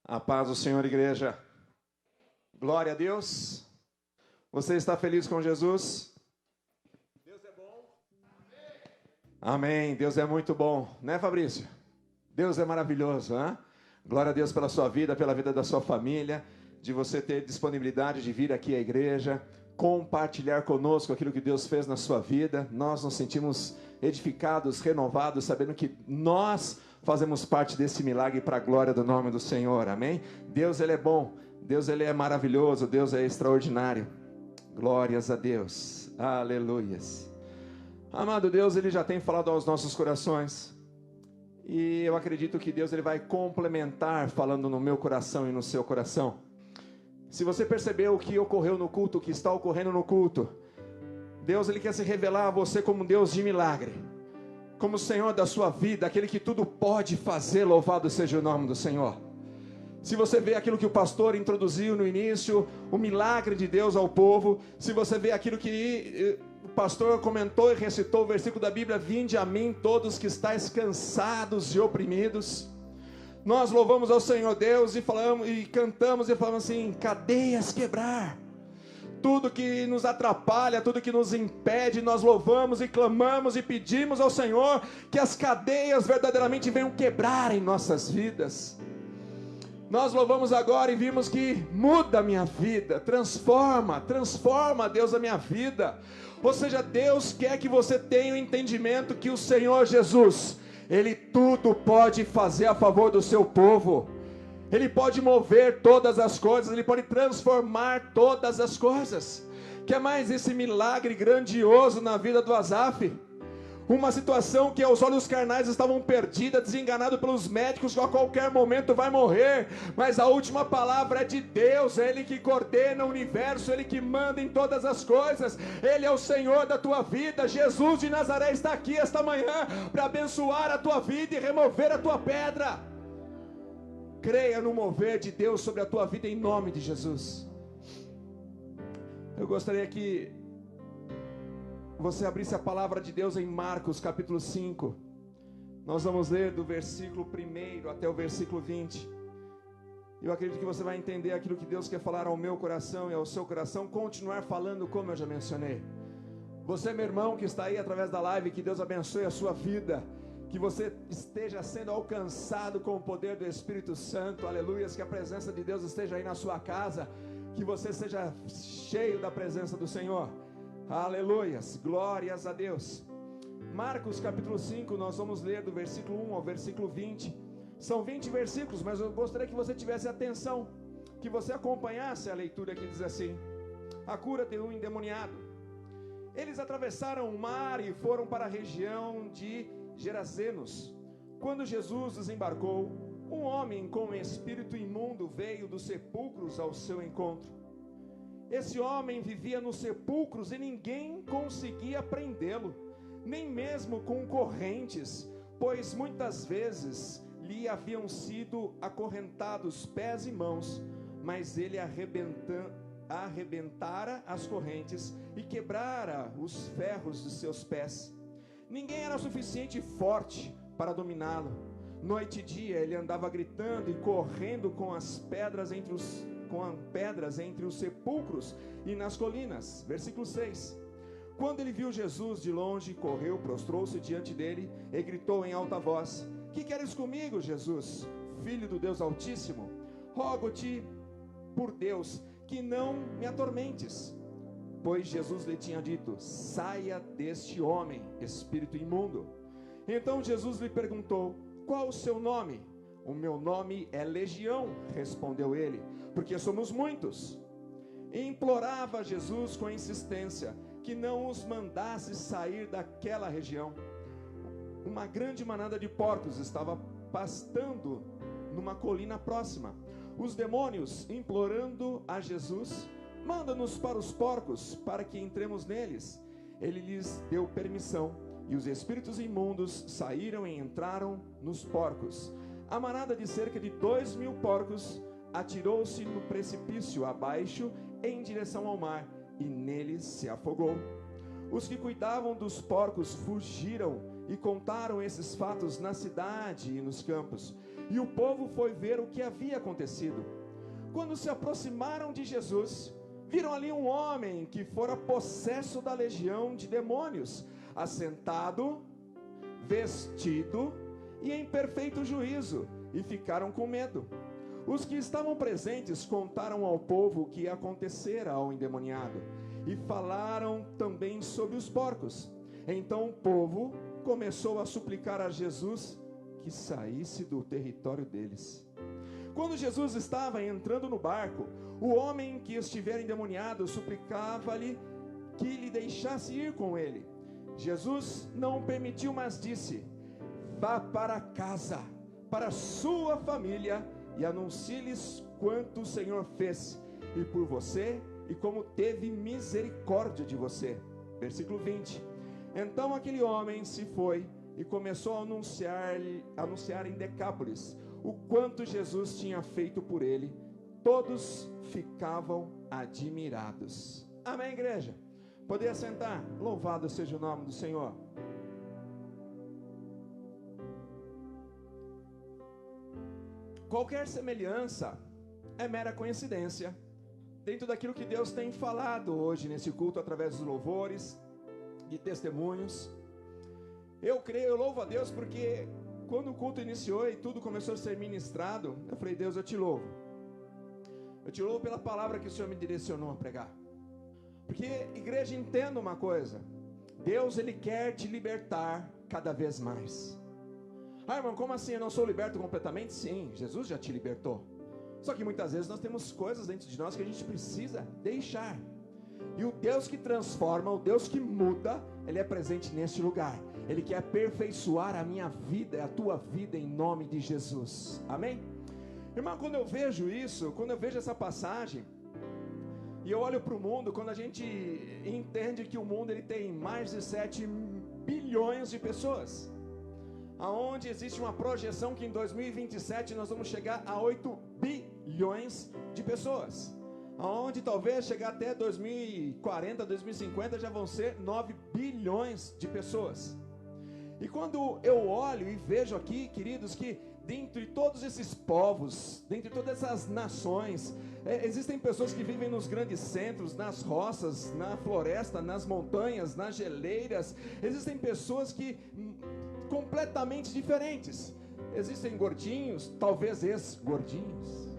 A paz do Senhor, igreja. Glória a Deus. Você está feliz com Jesus? Deus é bom? Amém. Deus é muito bom, né, Fabrício? Deus é maravilhoso, né? Glória a Deus pela sua vida, pela vida da sua família, de você ter disponibilidade de vir aqui à igreja, compartilhar conosco aquilo que Deus fez na sua vida. Nós nos sentimos edificados, renovados, sabendo que nós fazemos parte desse milagre para a glória do nome do Senhor, amém? Deus, Ele é bom, Deus, Ele é maravilhoso, Deus é extraordinário. Glórias a Deus, aleluias. Amado Deus, Ele já tem falado aos nossos corações, e eu acredito que Deus, Ele vai complementar falando no meu coração e no seu coração. Se você percebeu o que ocorreu no culto, o que está ocorrendo no culto, Deus, Ele quer se revelar a você como um Deus de milagre, como o Senhor da sua vida, aquele que tudo pode fazer. Louvado seja o nome do Senhor. Se você vê aquilo que o pastor introduziu no início, o milagre de Deus ao povo, se você vê aquilo que o pastor comentou e recitou o versículo da Bíblia: vinde a mim todos que estáis cansados e oprimidos. Nós louvamos ao Senhor Deus e falamos e cantamos e falamos assim: cadeias quebrar. Tudo que nos atrapalha, tudo que nos impede, nós louvamos e clamamos e pedimos ao Senhor que as cadeias verdadeiramente venham quebrar em nossas vidas. Nós louvamos agora e vimos que muda a minha vida, transforma, Deus, a minha vida. Ou seja, Deus quer que você tenha o entendimento que o Senhor Jesus, Ele tudo pode fazer a favor do seu povo. Ele pode mover todas as coisas, Ele pode transformar todas as coisas. Quer mais esse milagre grandioso na vida do Asaf? Uma situação que aos olhos carnais estavam perdida, desenganado pelos médicos, que a qualquer momento vai morrer, mas a última palavra é de Deus. É Ele que coordena o universo, Ele que manda em todas as coisas, Ele é o Senhor da tua vida. Jesus de Nazaré está aqui esta manhã para abençoar a tua vida e remover a tua pedra. Creia no mover de Deus sobre a tua vida em nome de Jesus. Eu gostaria que você abrisse a palavra de Deus em Marcos capítulo 5. Nós vamos ler do versículo 1 até o versículo 20. Eu acredito que você vai entender aquilo que Deus quer falar ao meu coração e ao seu coração, continuar falando como eu já mencionei. Você, meu irmão, que está aí através da live, que Deus abençoe a sua vida, que você esteja sendo alcançado com o poder do Espírito Santo, aleluias, que a presença de Deus esteja aí na sua casa, que você seja cheio da presença do Senhor, aleluias, glórias a Deus. Marcos capítulo 5, nós vamos ler do versículo 1 ao versículo 20, são 20 versículos, mas eu gostaria que você tivesse atenção, que você acompanhasse a leitura que diz assim: a cura de um endemoniado. Eles atravessaram o mar e foram para a região de Gerazenos. Quando Jesus desembarcou, um homem com espírito imundo veio dos sepulcros ao seu encontro. Esse homem vivia nos sepulcros e ninguém conseguia prendê-lo, nem mesmo com correntes, pois muitas vezes lhe haviam sido acorrentados pés e mãos, mas ele arrebentara as correntes e quebrara os ferros de seus pés. Ninguém era suficiente forte para dominá-lo. Noite e dia ele andava gritando e correndo com as pedras entre os sepulcros e nas colinas. Versículo 6. Quando ele viu Jesus de longe, correu, prostrou-se diante dele e gritou em alta voz: que queres comigo, Jesus, Filho do Deus Altíssimo? Rogo-te por Deus que não me atormentes. Pois Jesus lhe tinha dito: saia deste homem, espírito imundo. Então Jesus lhe perguntou: qual o seu nome? O meu nome é Legião, respondeu ele, porque somos muitos. E implorava Jesus com insistência que não os mandasse sair daquela região. Uma grande manada de porcos estava pastando numa colina próxima. Os demônios, implorando a Jesus: manda-nos para os porcos, para que entremos neles. Ele lhes deu permissão, e os espíritos imundos saíram e entraram nos porcos. A manada de cerca de 2.000 porcos atirou-se no precipício abaixo em direção ao mar, e neles se afogou. Os que cuidavam dos porcos fugiram e contaram esses fatos na cidade e nos campos. E o povo foi ver o que havia acontecido. Quando se aproximaram de Jesus, viram ali um homem que fora possesso da legião de demônios, assentado, vestido e em perfeito juízo, e ficaram com medo. Os que estavam presentes contaram ao povo o que acontecera ao endemoniado, e falaram também sobre os porcos. Então o povo começou a suplicar a Jesus que saísse do território deles. Quando Jesus estava entrando no barco, o homem que estivera endemoniado suplicava-lhe que lhe deixasse ir com ele. Jesus não permitiu, mas disse: vá para casa, para sua família, e anuncie-lhes quanto o Senhor fez, e por você, e como teve misericórdia de você. Versículo 20. Então aquele homem se foi e começou a anunciar em Decápolis o quanto Jesus tinha feito por ele. Todos ficavam admirados. Amém, igreja? Poder assentar? Louvado seja o nome do Senhor. Qualquer semelhança é mera coincidência dentro daquilo que Deus tem falado hoje nesse culto, através dos louvores, de testemunhos. Eu creio, eu louvo a Deus, porque quando o culto iniciou e tudo começou a ser ministrado, eu falei: Deus, eu te louvo. Eu te louvo pela palavra que o Senhor me direcionou a pregar. Porque, igreja, entenda uma coisa: Deus, Ele quer te libertar cada vez mais. Ah, irmão, como assim eu não sou liberto completamente? Sim, Jesus já te libertou. Só que muitas vezes nós temos coisas dentro de nós que a gente precisa deixar. E o Deus que transforma, o Deus que muda, Ele é presente neste lugar. Ele quer aperfeiçoar a minha vida e a tua vida em nome de Jesus. Amém? Irmão, quando eu vejo isso, quando eu vejo essa passagem, e eu olho para o mundo, quando a gente entende que o mundo ele tem mais de 7 bilhões de pessoas, aonde existe uma projeção que em 2027 nós vamos chegar a 8 bilhões de pessoas, aonde talvez chegar até 2040, 2050 já vão ser 9 bilhões de pessoas. E quando eu olho e vejo aqui, queridos, que dentre todos esses povos, dentre todas essas nações, existem pessoas que vivem nos grandes centros, nas roças, na floresta, nas montanhas, nas geleiras. Existem pessoas que completamente diferentes. Existem gordinhos, talvez ex-gordinhos.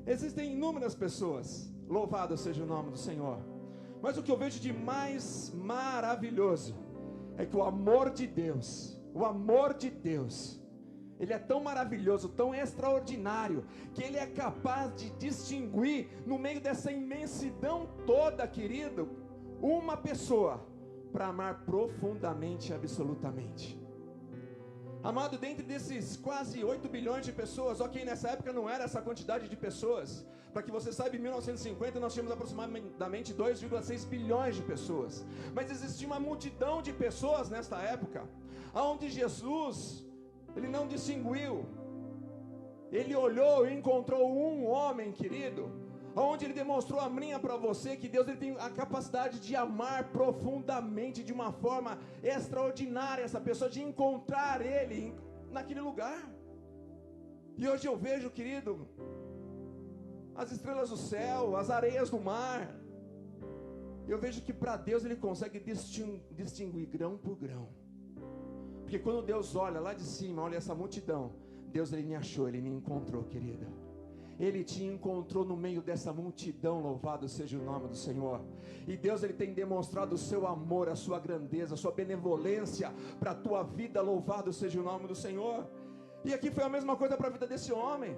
Existem inúmeras pessoas. Louvado seja o nome do Senhor. Mas o que eu vejo de mais maravilhoso é que o amor de Deus, Ele é tão maravilhoso, tão extraordinário, que Ele é capaz de distinguir no meio dessa imensidão toda, querido, uma pessoa para amar profundamente e absolutamente. Amado, dentro desses quase 8 bilhões de pessoas, ok, nessa época não era essa quantidade de pessoas. Para que você saiba, em 1950 nós tínhamos aproximadamente 2,6 bilhões de pessoas. Mas existia uma multidão de pessoas nesta época, onde Jesus, Ele não distinguiu. Ele olhou e encontrou um homem, querido, onde Ele demonstrou a mim para você que Deus ele tem a capacidade de amar profundamente, de uma forma extraordinária essa pessoa, de encontrar Ele naquele lugar. E hoje eu vejo, querido, as estrelas do céu, as areias do mar. Eu vejo que para Deus Ele consegue distinguir grão por grão. Porque quando Deus olha lá de cima, olha essa multidão, Deus Ele me achou, Ele me encontrou, querida. Ele te encontrou no meio dessa multidão, louvado seja o nome do Senhor. E Deus Ele tem demonstrado o seu amor, a sua grandeza, a sua benevolência para a tua vida, louvado seja o nome do Senhor. E aqui foi a mesma coisa para a vida desse homem.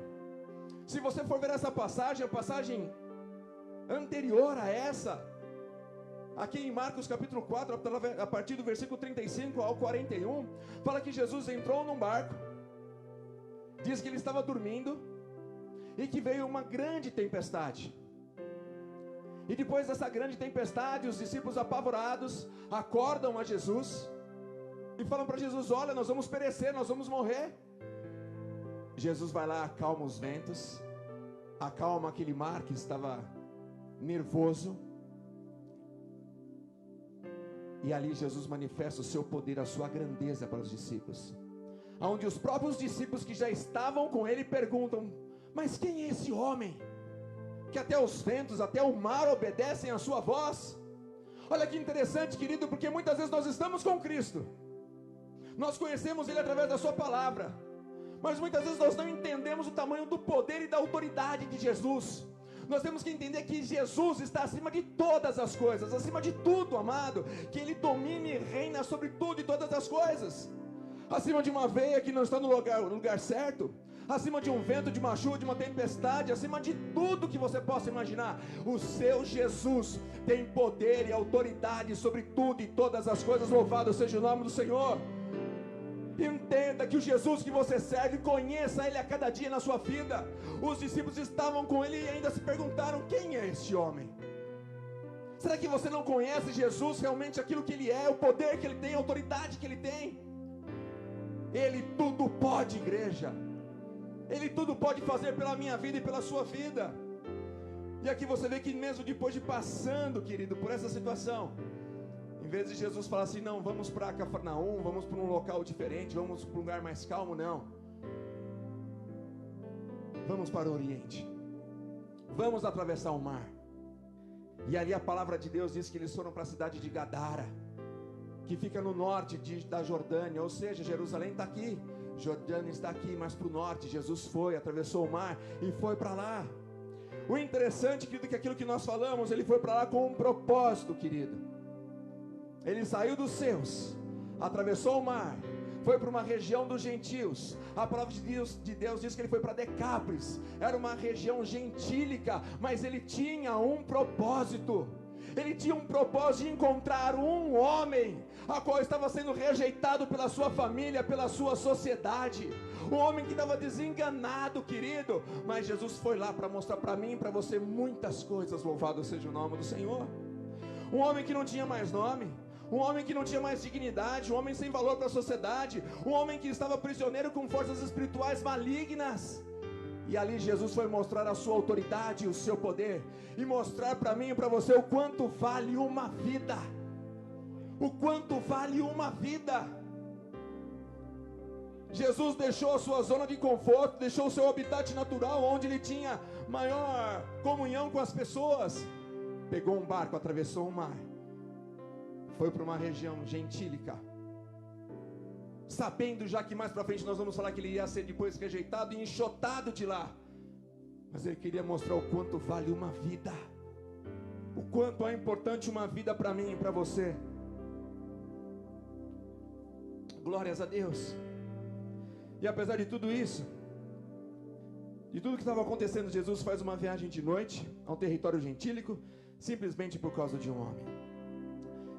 Se você for ver essa passagem, a passagem anterior a essa, aqui em Marcos capítulo 4, a partir do versículo 35 ao 41, fala que Jesus entrou num barco, diz que ele estava dormindo, e que veio uma grande tempestade. E depois dessa grande tempestade, os discípulos apavorados acordam a Jesus e falam para Jesus: olha, nós vamos perecer, nós vamos morrer. Jesus vai lá, acalma os ventos, acalma aquele mar que estava nervoso. E ali Jesus manifesta o seu poder, a sua grandeza para os discípulos. Onde os próprios discípulos que já estavam com ele perguntam: mas quem é esse homem? Que até os ventos, até o mar obedecem à sua voz. Olha que interessante, querido, porque muitas vezes nós estamos com Cristo. Nós conhecemos Ele através da sua palavra. Mas muitas vezes nós não entendemos o tamanho do poder e da autoridade de Jesus. Nós temos que entender que Jesus está acima de todas as coisas, acima de tudo, amado. Que Ele domina e reina sobre tudo e todas as coisas. Acima de uma veia que não está no lugar certo, acima de um vento, de uma chuva, de uma tempestade, acima de tudo que você possa imaginar, o seu Jesus tem poder e autoridade sobre tudo e todas as coisas. Louvado seja o nome do Senhor. Entenda que o Jesus que você serve, conheça Ele a cada dia na sua vida. Os discípulos estavam com Ele e ainda se perguntaram: quem é esse homem? Será que você não conhece Jesus, realmente aquilo que Ele é, o poder que Ele tem, a autoridade que Ele tem? Ele tudo pode, igreja. Ele tudo pode fazer pela minha vida e pela sua vida. E aqui você vê que mesmo depois de passando, querido, por essa situação, em vez de Jesus falar assim: não, vamos para Cafarnaum, vamos para um local diferente, vamos para um lugar mais calmo, não. Vamos para o Oriente. Vamos atravessar o mar. E ali a palavra de Deus diz que eles foram para a cidade de Gadara, que fica no norte da Jordânia, ou seja, Jerusalém está aqui, Jordânia está aqui, mas para o norte. Jesus foi, atravessou o mar e foi para lá. O interessante, querido, é que aquilo que nós falamos, ele foi para lá com um propósito, querido. Ele saiu dos seus, atravessou o mar, foi para uma região dos gentios. A palavra de Deus diz que ele foi para Decápolis. Era uma região gentílica, mas ele tinha um propósito. Ele tinha um propósito de encontrar um homem, a qual estava sendo rejeitado pela sua família, pela sua sociedade. Um homem que estava desenganado, querido. Mas Jesus foi lá para mostrar para mim e para você muitas coisas. Louvado seja o nome do Senhor. Um homem que não tinha mais nome, um homem que não tinha mais dignidade, um homem sem valor para a sociedade, um homem que estava prisioneiro com forças espirituais malignas. E ali Jesus foi mostrar a sua autoridade, o seu poder, e mostrar para mim e para você o quanto vale uma vida. O quanto vale uma vida. Jesus deixou a sua zona de conforto, deixou o seu habitat natural, onde ele tinha maior comunhão com as pessoas. Pegou um barco, atravessou o mar, foi para uma região gentílica, sabendo já que mais para frente nós vamos falar que ele ia ser depois rejeitado e enxotado de lá. Mas ele queria mostrar o quanto vale uma vida, o quanto é importante uma vida para mim e para você. Glórias a Deus. E apesar de tudo isso, de tudo que estava acontecendo, Jesus faz uma viagem de noite a um território gentílico, simplesmente por causa de um homem.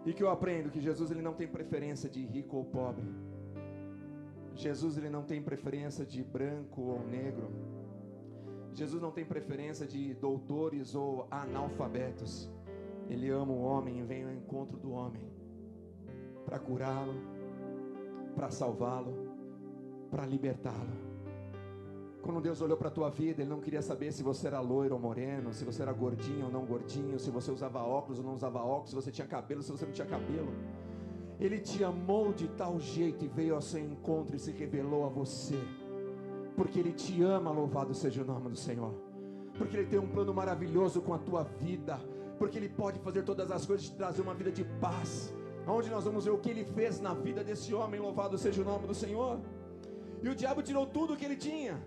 E que eu aprendo que Jesus, ele não tem preferência de rico ou pobre. Jesus, ele não tem preferência de branco ou negro. Jesus não tem preferência de doutores ou analfabetos. Ele ama o homem e vem ao encontro do homem para curá-lo, para salvá-lo, para libertá-lo. Quando Deus olhou para a tua vida, Ele não queria saber se você era loiro ou moreno, se você era gordinho ou não gordinho, se você usava óculos ou não usava óculos, se você tinha cabelo ou se você não tinha cabelo. Ele te amou de tal jeito e veio ao seu encontro e se revelou a você, porque Ele te ama. Louvado seja o nome do Senhor. Porque Ele tem um plano maravilhoso com a tua vida, porque Ele pode fazer todas as coisas e te trazer uma vida de paz. Onde nós vamos ver o que Ele fez na vida desse homem. Louvado seja o nome do Senhor. E o diabo tirou tudo o que ele tinha.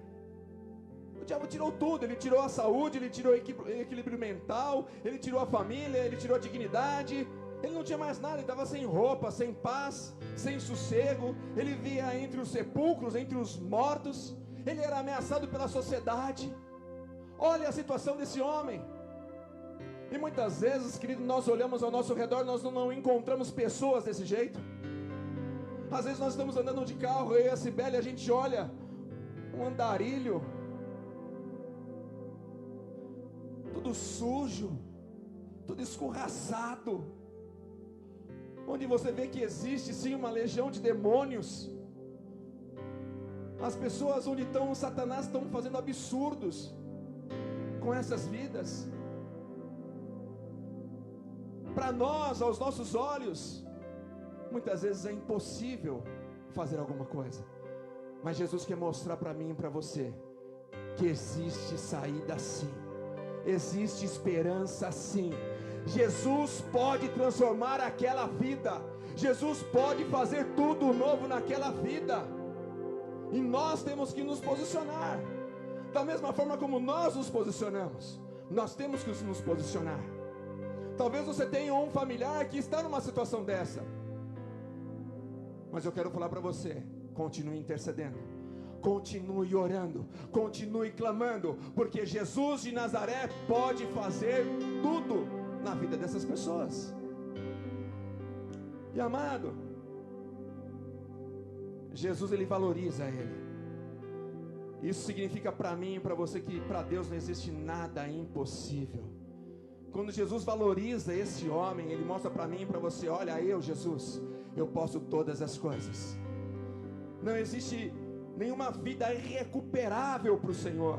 O diabo tirou tudo. Ele tirou a saúde, ele tirou o equilíbrio mental, ele tirou a família, ele tirou a dignidade. Ele não tinha mais nada, ele estava sem roupa, sem paz, sem sossego. Ele vivia entre os sepulcros, entre os mortos. Ele era ameaçado pela sociedade. Olha a situação desse homem. E muitas vezes, querido, nós olhamos ao nosso redor, nós não encontramos pessoas desse jeito. Às vezes nós estamos andando de carro, eu e a Cibele, a gente olha um andarilho, tudo sujo, tudo escorraçado, onde você vê que existe sim uma legião de demônios. As pessoas onde estão, Satanás estão fazendo absurdos com essas vidas. Para nós, aos nossos olhos, Muitas vezes é impossível fazer alguma coisa, mas Jesus quer mostrar para mim e para você que existe saída sim, existe esperança sim. Jesus pode transformar aquela vida, Jesus pode fazer tudo novo naquela vida, e nós temos que nos posicionar. Da mesma forma como nós nos posicionamos, nós temos que nos posicionar. Talvez você tenha um familiar que está numa situação dessa, mas eu quero falar para você: continue intercedendo, continue orando, continue clamando, porque Jesus de Nazaré pode fazer tudo na vida dessas pessoas. E amado, Jesus, ele valoriza ele. Isso significa para mim e para você que para Deus não existe nada impossível. Quando Jesus valoriza esse homem, ele mostra para mim e para você: olha, eu, Jesus, eu posso todas as coisas. Não existe nenhuma vida irrecuperável para o Senhor.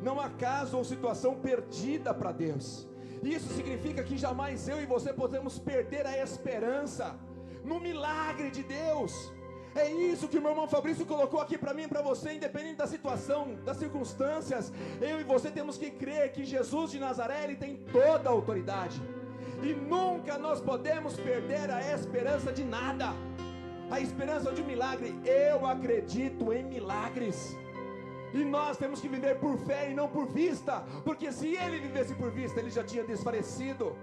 Não há caso ou situação perdida para Deus. Isso significa que jamais eu e você podemos perder a esperança no milagre de Deus. É isso que o meu irmão Fabrício colocou aqui para mim e para você. Independente da situação, das circunstâncias, eu e você temos que crer que Jesus de Nazaré, ele tem toda a autoridade, e nunca nós podemos perder a esperança de nada. A esperança de um milagre. Eu acredito em milagres, e nós temos que viver por fé e não por vista, porque se ele vivesse por vista, ele já tinha desfalecido,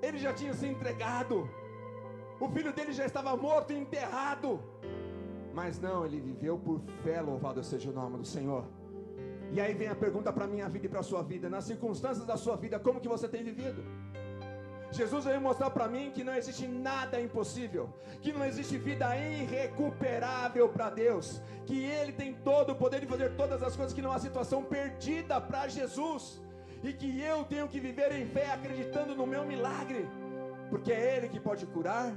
ele já tinha se entregado, o filho dele já estava morto e enterrado. Mas não, ele viveu por fé. Louvado seja o nome do Senhor. E aí vem a pergunta para a minha vida e para a sua vida: nas circunstâncias da sua vida, como que você tem vivido? Jesus veio mostrar para mim que não existe nada impossível, que não existe vida irrecuperável para Deus, que Ele tem todo o poder de fazer todas as coisas, que não há situação perdida para Jesus, e que eu tenho que viver em fé, acreditando no meu milagre, porque é Ele que pode curar,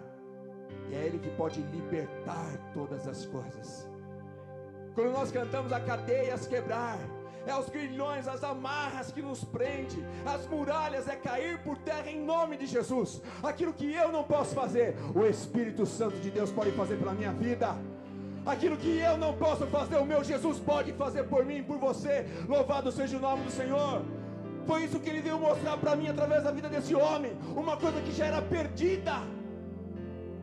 e é Ele que pode libertar todas as coisas. Quando nós cantamos a cadeias quebrar, é os grilhões, as amarras que nos prende, as muralhas é cair por terra em nome de Jesus. Aquilo que eu não posso fazer, o Espírito Santo de Deus pode fazer pela minha vida. Aquilo que eu não posso fazer, o meu Jesus pode fazer por mim e por você. Louvado seja o nome do Senhor. Foi isso que Ele veio mostrar para mim através da vida desse homem. Uma coisa que já era perdida,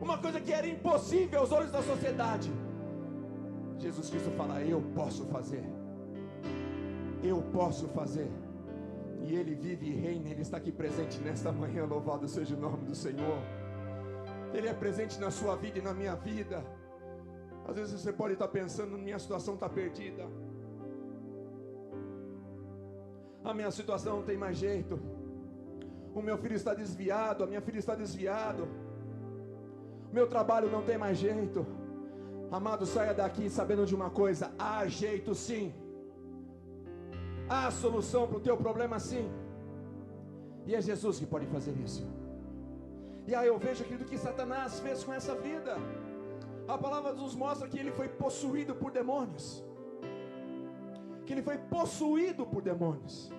uma coisa que era impossível aos olhos da sociedade. Jesus Cristo fala: eu posso fazer, eu posso fazer. E Ele vive e reina. Ele está aqui presente nesta manhã. Louvado seja o nome do Senhor. Ele é presente na sua vida e na minha vida. Às vezes você pode estar pensando: minha situação está perdida, a minha situação não tem mais jeito, o meu filho está desviado, a minha filha está desviado, o meu trabalho não tem mais jeito. Amado, saia daqui sabendo de uma coisa: há jeito sim, há solução para o teu problema sim, e é Jesus que pode fazer isso. E aí eu vejo aquilo que Satanás fez com essa vida. A palavra nos mostra que ele foi possuído por demônios, que ele foi possuído por demônios.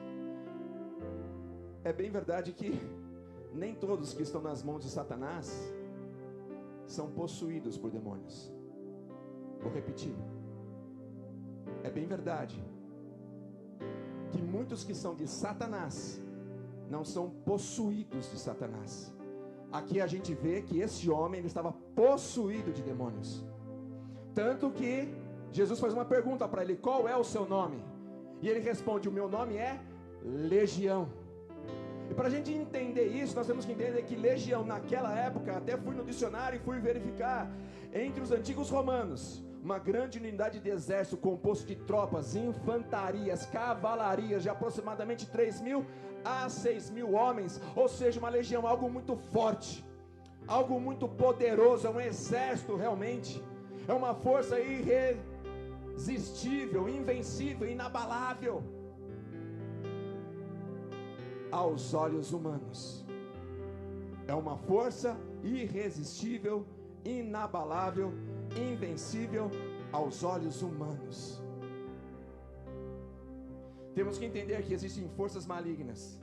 É bem verdade que nem todos que estão nas mãos de Satanás são possuídos por demônios. Vou repetir. É bem verdade que muitos que são de Satanás não são possuídos de Satanás. Aqui a gente vê que esse homem, ele estava possuído de demônios. Tanto que Jesus faz uma pergunta para ele: qual é o seu nome? E ele responde: o meu nome é Legião. E para a gente entender isso, nós temos que entender que legião naquela época, até fui no dicionário e fui verificar, entre os antigos romanos, uma grande unidade de exército composto de tropas, infantarias, cavalarias de aproximadamente 3.000 a 6.000 homens. Ou seja, uma legião, algo muito forte, algo muito poderoso, é um exército realmente, é uma força irresistível, invencível, inabalável aos olhos humanos. É uma força irresistível, inabalável, invencível aos olhos humanos. Temos que entender que existem forças malignas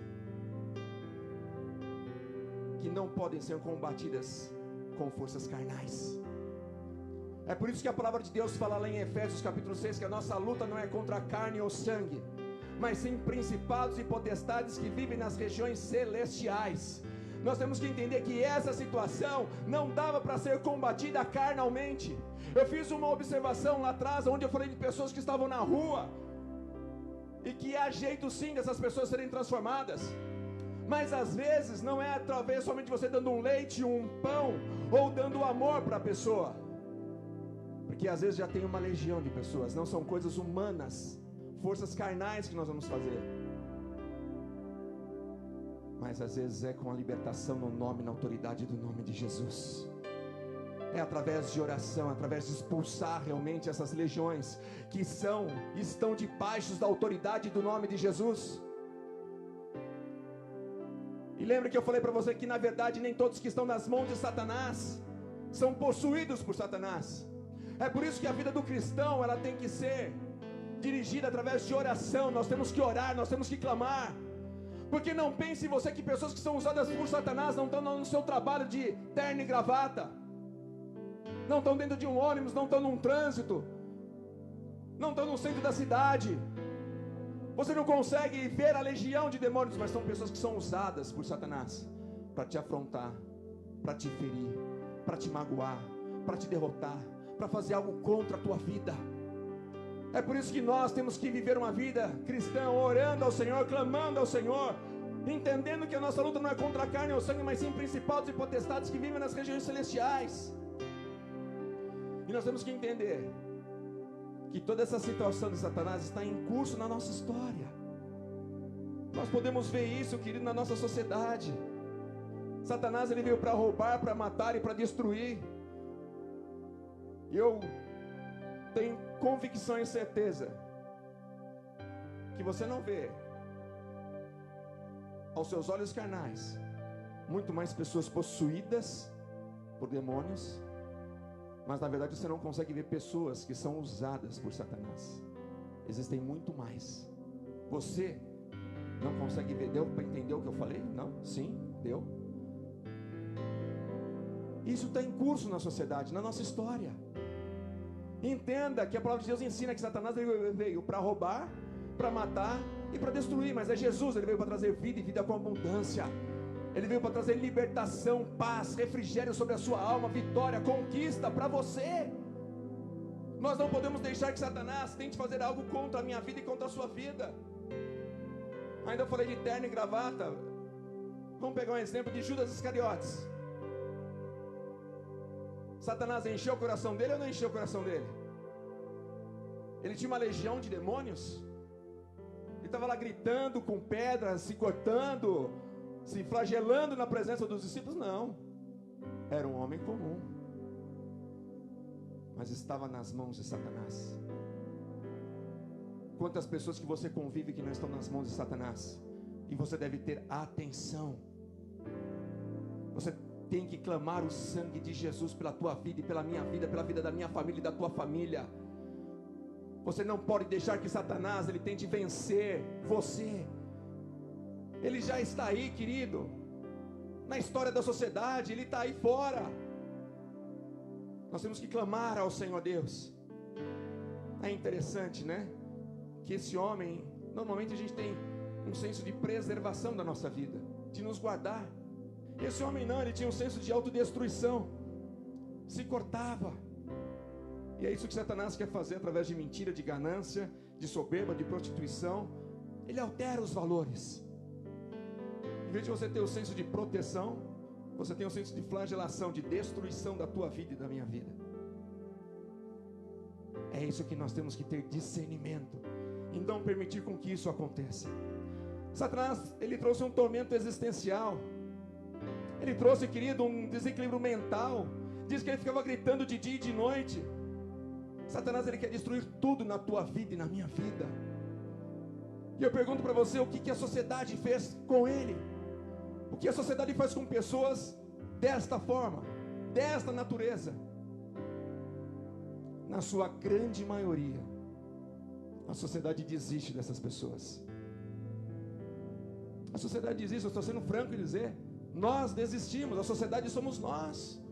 que não podem ser combatidas com forças carnais. É por isso que a palavra de Deus fala lá em Efésios capítulo 6, que a nossa luta não é contra carne ou sangue, mas sim principados e potestades que vivem nas regiões celestiais. Nós temos que entender que essa situação não dava para ser combatida carnalmente. Eu fiz uma observação lá atrás, onde eu falei de pessoas que estavam na rua, e que há jeito sim dessas pessoas serem transformadas, mas às vezes não é através somente de você dando um leite, um pão, ou dando amor para a pessoa, porque às vezes já tem uma legião de pessoas, não são coisas humanas, forças carnais que nós vamos fazer, mas às vezes é com a libertação no nome, na autoridade do nome de Jesus. É através de oração, através de expulsar realmente essas legiões que estão debaixo da autoridade do nome de Jesus. E lembra que eu falei para você que na verdade nem todos que estão nas mãos de Satanás são possuídos por Satanás. É por isso que a vida do cristão, ela tem que ser dirigida através de oração. Nós temos que orar, nós temos que clamar. Porque não pense você que pessoas que são usadas por Satanás não estão no seu trabalho de terno e gravata, não estão dentro de um ônibus, não estão num trânsito, não estão no centro da cidade. Você não consegue ver a legião de demônios, mas são pessoas que são usadas por Satanás para te afrontar, para te ferir, para te magoar, para te derrotar, para fazer algo contra a tua vida. É por isso que nós temos que viver uma vida cristã, orando ao Senhor, clamando ao Senhor, entendendo que a nossa luta não é contra a carne ou sangue, mas sim principados e potestades que vivem nas regiões celestiais. E nós temos que entender que toda essa situação de Satanás está em curso na nossa história. Nós podemos ver isso, querido, na nossa sociedade. Satanás, ele veio para roubar, para matar e para destruir. E eu tenho convicção e certeza que você não vê aos seus olhos carnais muito mais pessoas possuídas por demônios, mas na verdade você não consegue ver pessoas que são usadas por Satanás. Existem muito mais. Você não consegue ver. Deu para entender o que eu falei? Não? Sim? Deu? Isso está em curso na sociedade, na nossa história. Entenda que a palavra de Deus ensina que Satanás ele veio para roubar, para matar e para destruir, mas é Jesus, ele veio para trazer vida e vida com abundância. Ele veio para trazer libertação, paz, refrigério sobre a sua alma, vitória, conquista para você. Nós não podemos deixar que Satanás tente fazer algo contra a minha vida e contra a sua vida. Ainda eu falei de terno e gravata. Vamos pegar um exemplo de Judas Iscariotes. Satanás encheu o coração dele ou não encheu o coração dele? Ele tinha uma legião de demônios. Ele estava lá gritando com pedras, se cortando, se flagelando na presença dos discípulos? Não. Era um homem comum, mas estava nas mãos de Satanás. Quantas pessoas que você convive que não estão nas mãos de Satanás? E você deve ter atenção. Você tem que clamar o sangue de Jesus pela tua vida e pela minha vida, pela vida da minha família e da tua família. Você não pode deixar que Satanás ele tente vencer você. Ele já está aí, querido, na história da sociedade, ele está aí fora. Nós temos que clamar ao Senhor Deus. É interessante, né? Que esse homem, normalmente a gente tem um senso de preservação da nossa vida, de nos guardar. Esse homem não, ele tinha um senso de autodestruição, se cortava. E é isso que Satanás quer fazer através de mentira, de ganância, de soberba, de prostituição. Ele altera os valores. Em vez de você ter o senso de proteção, você tem o senso de flagelação, de destruição da tua vida e da minha vida. É isso que nós temos que ter discernimento, e não permitir com que isso aconteça. Satanás, ele trouxe um tormento existencial. Ele trouxe, querido, um desequilíbrio mental. Diz que ele ficava gritando de dia e de noite. Satanás, ele quer destruir tudo na tua vida e na minha vida. E eu pergunto para você, o que a sociedade fez com ele? O que a sociedade faz com pessoas desta forma, desta natureza? Na sua grande maioria, a sociedade desiste dessas pessoas. A sociedade desiste, eu estou sendo franco em dizer, nós desistimos, a sociedade somos nós.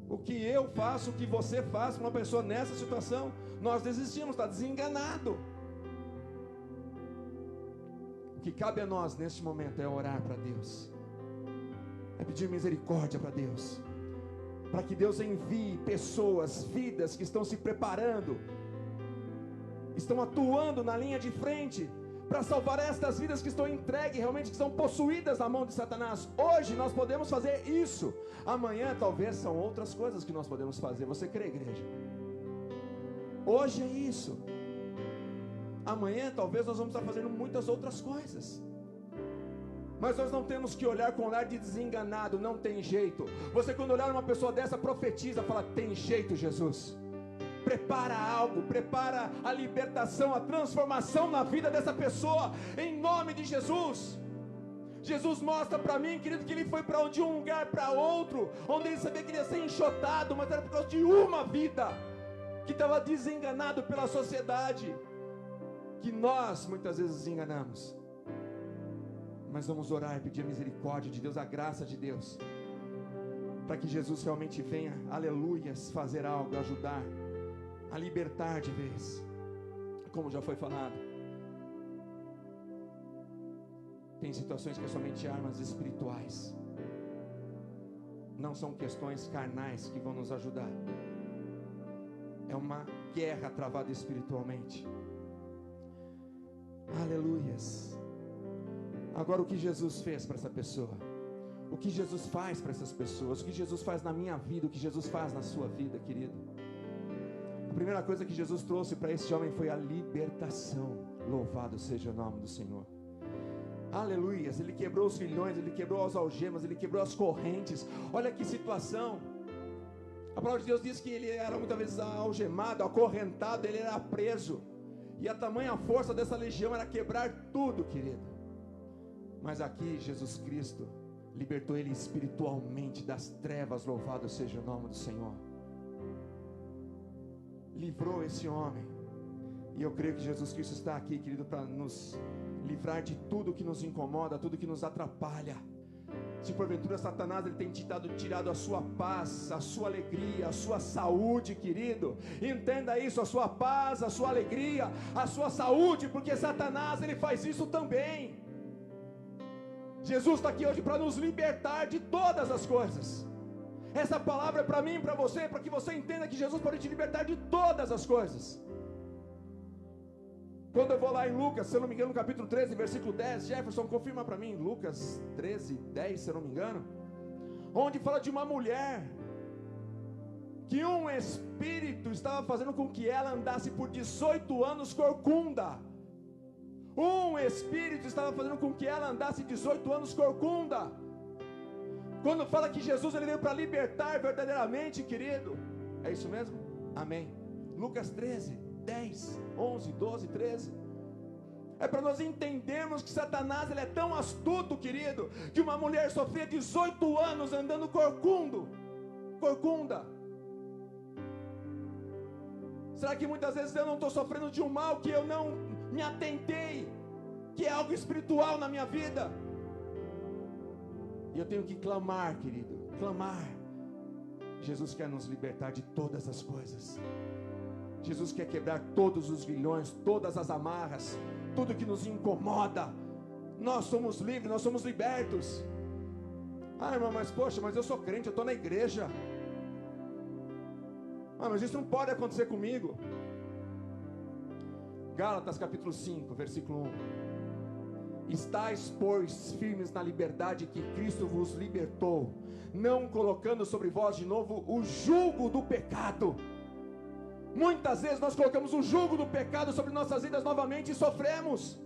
O que eu faço, o que você faz para uma pessoa nessa situação, nós desistimos, está desenganado. O que cabe a nós neste momento é orar para Deus, é pedir misericórdia para Deus, para que Deus envie pessoas, vidas que estão se preparando, estão atuando na linha de frente, para salvar estas vidas que estão entregues, realmente que estão possuídas na mão de Satanás. Hoje nós podemos fazer isso, amanhã talvez são outras coisas que nós podemos fazer. Você crê, igreja? Hoje é isso, amanhã talvez nós vamos estar fazendo muitas outras coisas, mas nós não temos que olhar com olhar de desenganado. Não tem jeito. Você, quando olhar uma pessoa dessa, profetiza, fala: tem jeito, Jesus. Prepara algo, prepara a libertação, a transformação na vida dessa pessoa, em nome de Jesus. Jesus mostra para mim, querido, que ele foi para de um lugar para outro, onde ele sabia que ele ia ser enxotado, mas era por causa de uma vida que estava desenganado pela sociedade, que nós muitas vezes desenganamos. Mas vamos orar e pedir a misericórdia de Deus, a graça de Deus, para que Jesus realmente venha, aleluias, fazer algo, ajudar a libertar de vez. Como já foi falado, tem situações que é somente armas espirituais, não são questões carnais que vão nos ajudar. É uma guerra travada espiritualmente. Aleluias. Agora, o que Jesus fez para essa pessoa, o que Jesus faz para essas pessoas, o que Jesus faz na minha vida, o que Jesus faz na sua vida, querido. A primeira coisa que Jesus trouxe para esse homem foi a libertação. Louvado seja o nome do Senhor. Aleluias. Ele quebrou os grilhões, ele quebrou as algemas, ele quebrou as correntes. Olha que situação. A palavra de Deus diz que ele era muitas vezes algemado, acorrentado, ele era preso, e a tamanha força dessa legião era quebrar tudo, querido. Mas aqui Jesus Cristo libertou ele espiritualmente das trevas. Louvado seja o nome do Senhor. Livrou esse homem. E eu creio que Jesus Cristo está aqui, querido, para nos livrar de tudo que nos incomoda, tudo que nos atrapalha. Se porventura Satanás ele tem tirado a sua paz, a sua alegria, a sua saúde, querido, entenda isso, a sua paz, a sua alegria, a sua saúde, porque Satanás ele faz isso também. Jesus está aqui hoje para nos libertar de todas as coisas. Essa palavra é para mim e para você, para que você entenda que Jesus pode te libertar de todas as coisas. Quando eu vou lá em Lucas, se eu não me engano, no capítulo 13, versículo 10, Jefferson, confirma para mim, Lucas 13, 10, se eu não me engano, onde fala de uma mulher, que um espírito estava fazendo com que ela andasse por 18 anos corcunda. Um espírito estava fazendo com que ela andasse 18 anos corcunda. Quando fala que Jesus ele veio para libertar verdadeiramente, querido, é isso mesmo? Amém. Lucas 13, 10, 11, 12, 13. É para nós entendermos que Satanás ele é tão astuto, querido, que uma mulher sofria 18 anos andando corcunda. Será que muitas vezes eu não estou sofrendo de um mal que eu não me atentei, que é algo espiritual na minha vida? E eu tenho que clamar, querido, clamar. Jesus quer nos libertar de todas as coisas. Jesus quer quebrar todos os grilhões, todas as amarras, tudo que nos incomoda. Nós somos livres, nós somos libertos. Ah, irmão, mas poxa, mas eu sou crente, eu estou na igreja. Ah, mas isso não pode acontecer comigo. Gálatas capítulo 5, versículo 1. Estais, pois, firmes na liberdade que Cristo vos libertou, não colocando sobre vós de novo o jugo do pecado. Muitas vezes nós colocamos o jugo do pecado sobre nossas vidas novamente e sofremos.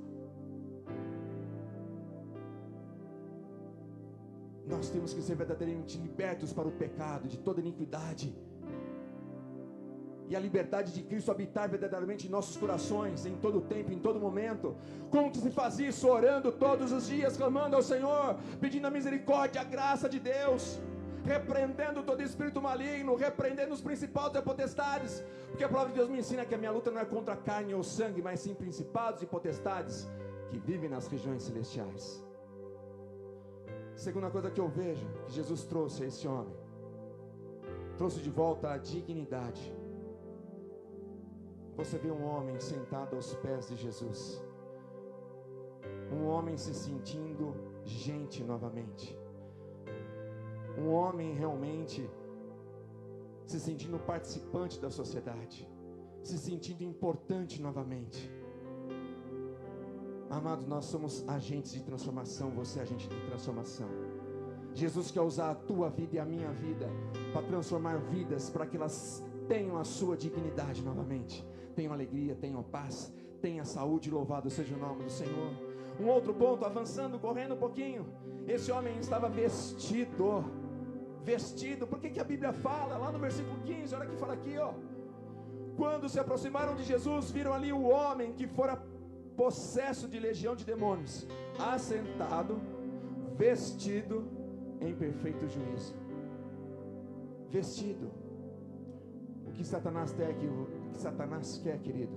Nós temos que ser verdadeiramente libertos para o pecado, de toda iniquidade, e a liberdade de Cristo habitar verdadeiramente em nossos corações, em todo tempo, em todo momento. Como que se faz isso? Orando todos os dias, clamando ao Senhor, pedindo a misericórdia, a graça de Deus, repreendendo todo espírito maligno, repreendendo os principados e potestades, porque a palavra de Deus me ensina que a minha luta não é contra carne ou sangue, mas sim principados e potestades que vivem nas regiões celestiais. Segunda coisa que eu vejo que Jesus trouxe a esse homem trouxe de volta a dignidade. Você vê um homem sentado aos pés de Jesus, um homem se sentindo gente novamente, um homem realmente se sentindo participante da sociedade, se sentindo importante novamente. Amados, nós somos agentes de transformação, você é agente de transformação. Jesus quer usar a tua vida e a minha vida para transformar vidas, para que elas tenham a sua dignidade novamente, tenham alegria, tenham paz, tenham saúde, louvado seja o nome do Senhor. Um outro ponto, avançando, correndo um pouquinho, esse homem estava vestido, por que a Bíblia fala, lá no versículo 15, olha que fala aqui, ó: quando se aproximaram de Jesus, viram ali o homem que fora possesso de legião de demônios, assentado, vestido em perfeito juízo. Vestido. O que Satanás quer, querido,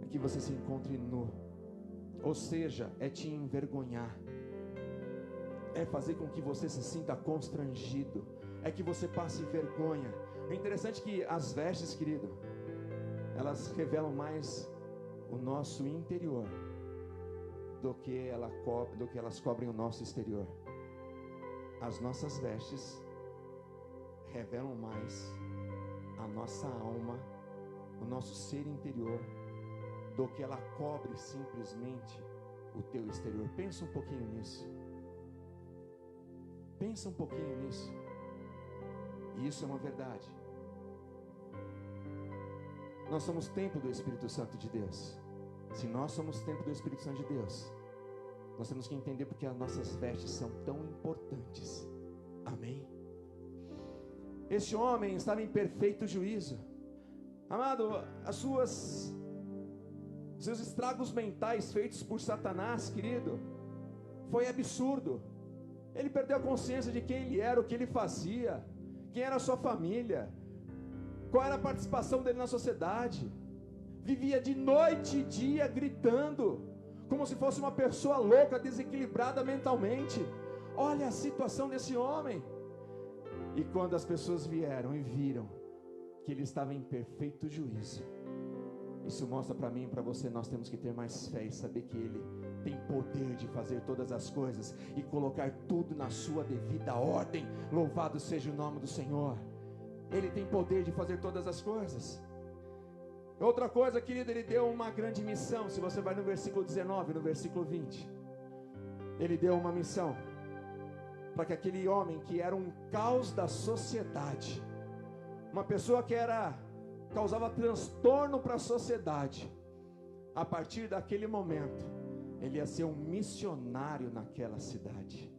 é que você se encontre nu, ou seja, é te envergonhar, é fazer com que você se sinta constrangido, é que você passe vergonha. É interessante que as vestes, querido, elas revelam mais o nosso interior do que elas cobrem o nosso exterior. As nossas vestes revelam mais a nossa alma, o nosso ser interior, do que ela cobre simplesmente o teu exterior. Pensa um pouquinho nisso. Pensa um pouquinho nisso. E isso é uma verdade. Nós somos templo do Espírito Santo de Deus. Se nós somos templo do Espírito Santo de Deus, nós temos que entender porque as nossas vestes são tão importantes. Amém? Este homem estava em perfeito juízo. Amado, seus estragos mentais feitos por Satanás, querido, foi absurdo. Ele perdeu a consciência de quem ele era, o que ele fazia, quem era a sua família, qual era a participação dele na sociedade. Vivia de noite e dia gritando, como se fosse uma pessoa louca, desequilibrada mentalmente. Olha a situação desse homem. E quando as pessoas vieram e viram que ele estava em perfeito juízo, isso mostra para mim e para você, nós temos que ter mais fé e saber que ele tem poder de fazer todas as coisas e colocar tudo na sua devida ordem. Louvado seja o nome do Senhor. Ele tem poder de fazer todas as coisas. Outra coisa, querido, ele deu uma grande missão. Se você vai no versículo 19, no versículo 20, ele deu uma missão para que aquele homem que era um caos da sociedade, uma pessoa que causava transtorno para a sociedade, a partir daquele momento ele ia ser um missionário naquela cidade.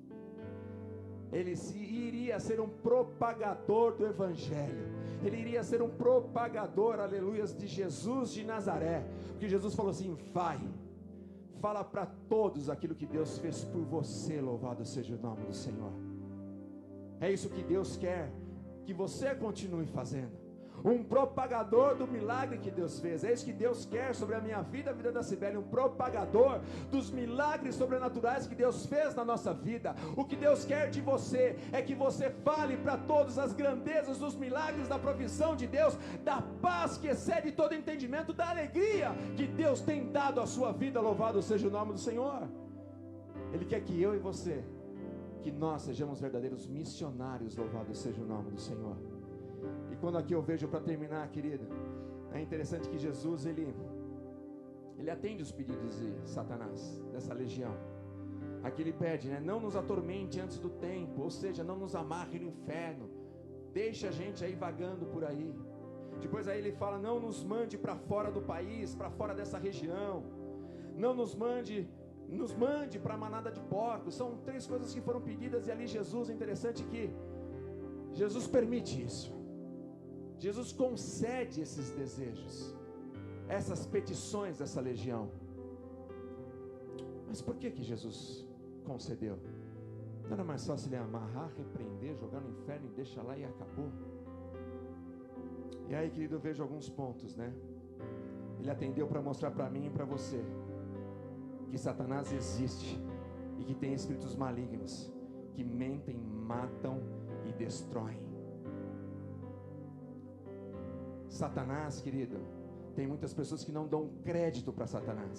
Ele iria ser um propagador do Evangelho. Ele iria ser um propagador, aleluias, de Jesus de Nazaré. Porque Jesus falou assim: vai, fala para todos aquilo que Deus fez por você. Louvado seja o nome do Senhor. É isso que Deus quer que você continue fazendo. Um propagador do milagre que Deus fez. É isso que Deus quer sobre a minha vida, a vida da Cibele. Um propagador dos milagres sobrenaturais que Deus fez na nossa vida. O que Deus quer de você é que você fale para todos as grandezas dos milagres, da provisão de Deus, da paz que excede todo entendimento, da alegria que Deus tem dado à sua vida. Louvado seja o nome do Senhor. Ele quer que eu e você, que nós sejamos verdadeiros missionários. Louvado seja o nome do Senhor. E quando aqui eu vejo, para terminar, querida, é interessante que Jesus, ele atende os pedidos de Satanás, dessa legião. Aqui ele pede, né? Não nos atormente antes do tempo, ou seja, não nos amarre no inferno, deixa a gente aí vagando por aí. Depois aí ele fala, não nos mande para fora do país, para fora dessa região, não nos mande para a manada de porcos. São 3 coisas que foram pedidas, e ali Jesus, é interessante que Jesus permite isso. Jesus concede esses desejos, essas petições dessa legião. Mas por que Jesus concedeu? Não era mais fácil ele amarrar, repreender, jogar no inferno e deixar lá e acabou? E aí, querido, eu vejo alguns pontos, né? Ele atendeu para mostrar para mim e para você que Satanás existe e que tem espíritos malignos que mentem, matam e destroem. Satanás, querido, tem muitas pessoas que não dão crédito para Satanás.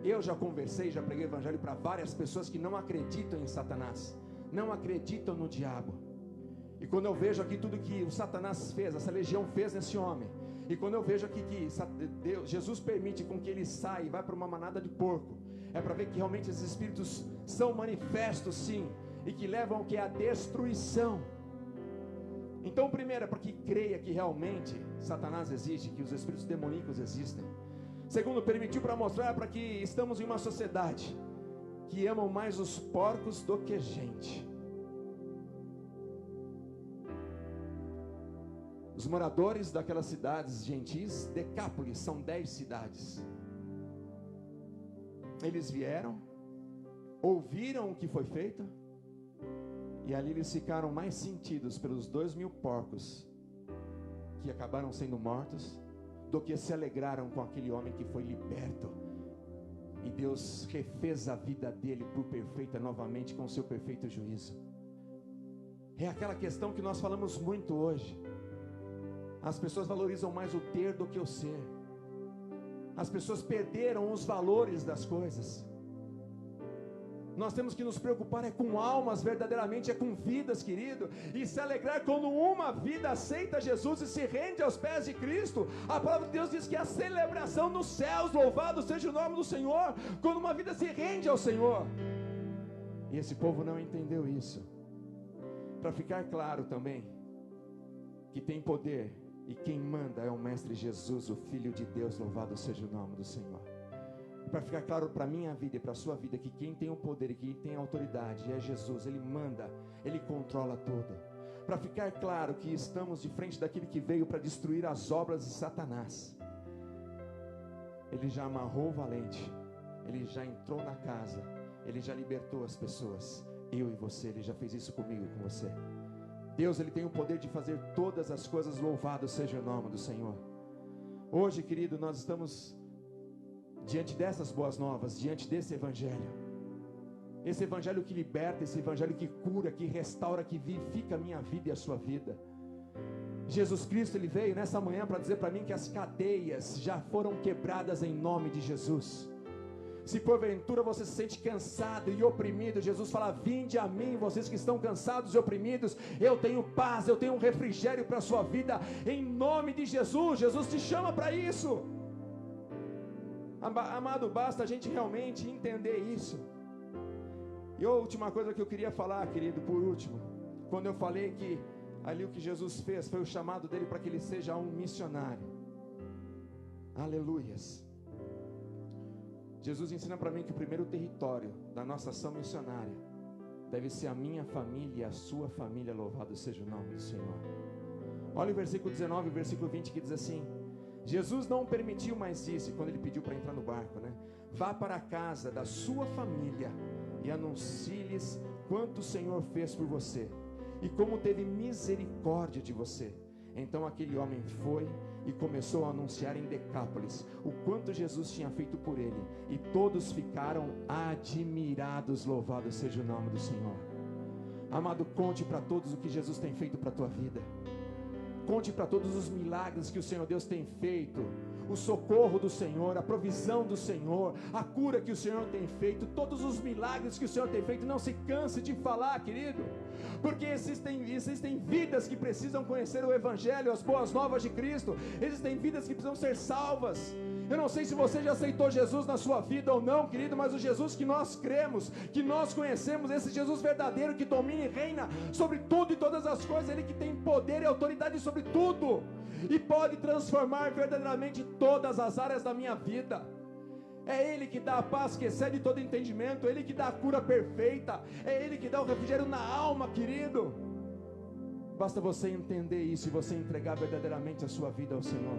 Eu já conversei, já preguei evangelho para várias pessoas que não acreditam em Satanás, não acreditam no diabo. E quando eu vejo aqui tudo que o Satanás fez, essa legião fez nesse homem, e quando eu vejo aqui que Jesus permite com que ele saia e vá para uma manada de porco, é para ver que realmente esses espíritos são manifestos, sim, e que levam ao que é a destruição. Então, primeiro, é para que creia que realmente Satanás existe, que os espíritos demoníacos existem. Segundo, permitiu para mostrar para que estamos em uma sociedade que amam mais os porcos do que gente. Os moradores daquelas cidades gentis, Decápolis, são 10 cidades. Eles vieram, ouviram o que foi feito, e ali eles ficaram mais sentidos pelos 2.000 porcos que acabaram sendo mortos, do que se alegraram com aquele homem que foi liberto, e Deus refez a vida dele por perfeita novamente com o seu perfeito juízo. É aquela questão que nós falamos muito hoje. As pessoas valorizam mais o ter do que o ser. As pessoas perderam os valores das coisas. Nós temos que nos preocupar é com almas verdadeiramente, é com vidas, querido, e se alegrar quando uma vida aceita Jesus e se rende aos pés de Cristo. A palavra de Deus diz que é a celebração nos céus, louvado seja o nome do Senhor, quando uma vida se rende ao Senhor. E esse povo não entendeu isso. Para ficar claro também, que tem poder, e quem manda é o Mestre Jesus, o Filho de Deus, louvado seja o nome do Senhor. Para ficar claro para a minha vida e para a sua vida, que quem tem o poder e quem tem a autoridade é Jesus. Ele manda, Ele controla tudo. Para ficar claro que estamos de frente daquele que veio para destruir as obras de Satanás. Ele já amarrou o valente, Ele já entrou na casa, Ele já libertou as pessoas. Eu e você, Ele já fez isso comigo e com você. Deus, Ele tem o poder de fazer todas as coisas, louvado seja o nome do Senhor. Hoje, querido, nós estamos diante dessas boas novas, diante desse evangelho, esse evangelho que liberta, esse evangelho que cura, que restaura, que vivifica a minha vida e a sua vida. Jesus Cristo, Ele veio nessa manhã para dizer para mim que as cadeias já foram quebradas em nome de Jesus. Se porventura você se sente cansado e oprimido, Jesus fala: vinde a mim, vocês que estão cansados e oprimidos, eu tenho paz, eu tenho um refrigério para a sua vida, em nome de Jesus. Jesus te chama para isso. Amado, basta a gente realmente entender isso. E a última coisa que eu queria falar, querido, por último, quando eu falei que ali o que Jesus fez foi o chamado dele para que ele seja um missionário. Aleluias. Jesus ensina para mim que o primeiro território da nossa ação missionária deve ser a minha família e a sua família, louvado seja o nome do Senhor. Olha o versículo 19 e o versículo 20 que diz assim: Jesus não permitiu mais isso, quando ele pediu para entrar no barco, né? Vá para a casa da sua família e anuncie-lhes quanto o Senhor fez por você e como teve misericórdia de você. Então aquele homem foi e começou a anunciar em Decápolis o quanto Jesus tinha feito por ele, e todos ficaram admirados, louvado seja o nome do Senhor. Amado, conte para todos o que Jesus tem feito para a tua vida. Conte para todos os milagres que o Senhor Deus tem feito, o socorro do Senhor, a provisão do Senhor, a cura que o Senhor tem feito, todos os milagres que o Senhor tem feito. Não se canse de falar, querido, porque existem vidas que precisam conhecer o Evangelho, as boas novas de Cristo. Existem vidas que precisam ser salvas. Eu não sei se você já aceitou Jesus na sua vida ou não, querido, mas o Jesus que nós cremos, que nós conhecemos, esse Jesus verdadeiro que domina e reina sobre tudo e todas as coisas, Ele que tem poder e autoridade sobre tudo, e pode transformar verdadeiramente todas as áreas da minha vida. É Ele que dá a paz que excede todo entendimento, Ele que dá a cura perfeita, é Ele que dá o refrigério na alma, querido. Basta você entender isso e você entregar verdadeiramente a sua vida ao Senhor.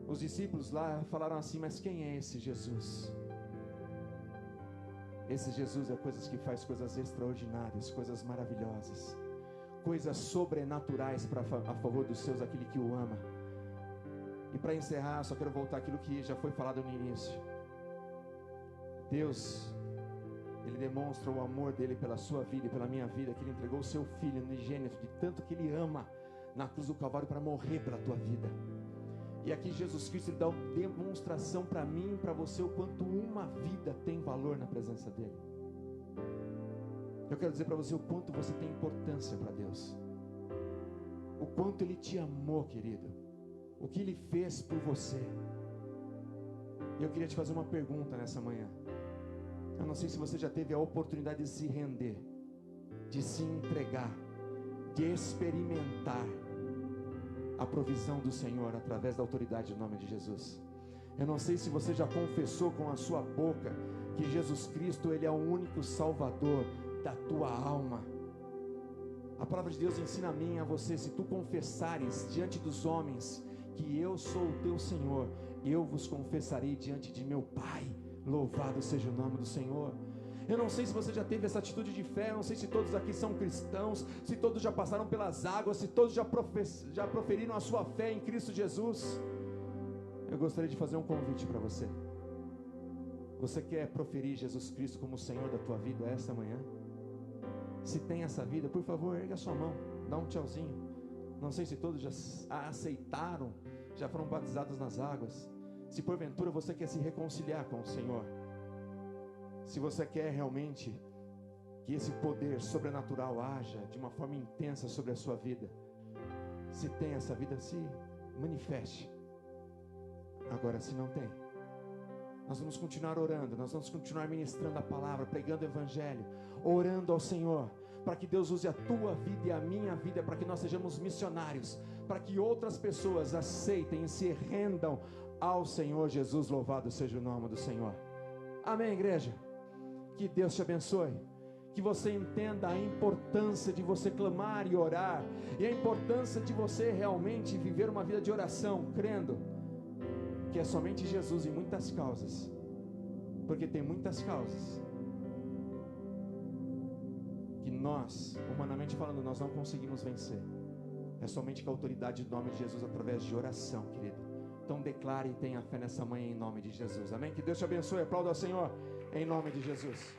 Os discípulos lá falaram assim: mas quem é esse Jesus? Esse Jesus é coisas que faz coisas extraordinárias, coisas maravilhosas, coisas sobrenaturais a favor dos seus, aquele que o ama. E para encerrar, só quero voltar àquilo que já foi falado no início. Deus, Ele demonstra o amor dele pela sua vida e pela minha vida, que Ele entregou o seu Filho unigênito, de tanto que Ele ama, na cruz do Calvário para morrer pela tua vida. E aqui Jesus Cristo, Ele dá uma demonstração para mim e para você o quanto uma vida tem valor na presença dEle. Eu quero dizer para você o quanto você tem importância para Deus, o quanto Ele te amou, querido, o que Ele fez por você. E eu queria te fazer uma pergunta nessa manhã. Eu não sei se você já teve a oportunidade de se render, de se entregar, de experimentar a provisão do Senhor através da autoridade do nome de Jesus. Eu não sei se você já confessou com a sua boca que Jesus Cristo, Ele é o único Salvador da tua alma. A palavra de Deus ensina a mim e a você: se tu confessares diante dos homens que eu sou o teu Senhor, eu vos confessarei diante de meu Pai. Louvado seja o nome do Senhor. Eu não sei se você já teve essa atitude de fé, eu não sei se todos aqui são cristãos, se todos já passaram pelas águas, se todos já proferiram a sua fé em Cristo Jesus. Eu gostaria de fazer um convite para você. Você quer proferir Jesus Cristo como o Senhor da tua vida esta manhã? Se tem essa vida, por favor, erga a sua mão, dá um tchauzinho. Não sei se todos já aceitaram, já foram batizados nas águas. Se porventura você quer se reconciliar com o Senhor, se você quer realmente que esse poder sobrenatural haja de uma forma intensa sobre a sua vida, se tem essa vida, se manifeste. Agora, se não tem, nós vamos continuar orando, nós vamos continuar ministrando a palavra, pregando o evangelho, orando ao Senhor, para que Deus use a tua vida e a minha vida, para que nós sejamos missionários, para que outras pessoas aceitem e se rendam ao Senhor Jesus. Louvado seja o nome do Senhor. Amém, igreja? Que Deus te abençoe, que você entenda a importância de você clamar e orar, e a importância de você realmente viver uma vida de oração, crendo que é somente Jesus em muitas causas, porque tem muitas causas que nós, humanamente falando, nós não conseguimos vencer. É somente com a autoridade do nome de Jesus, através de oração, querido. Então declare e tenha fé nessa manhã em nome de Jesus. Amém? Que Deus te abençoe. Aplauda ao Senhor em nome de Jesus.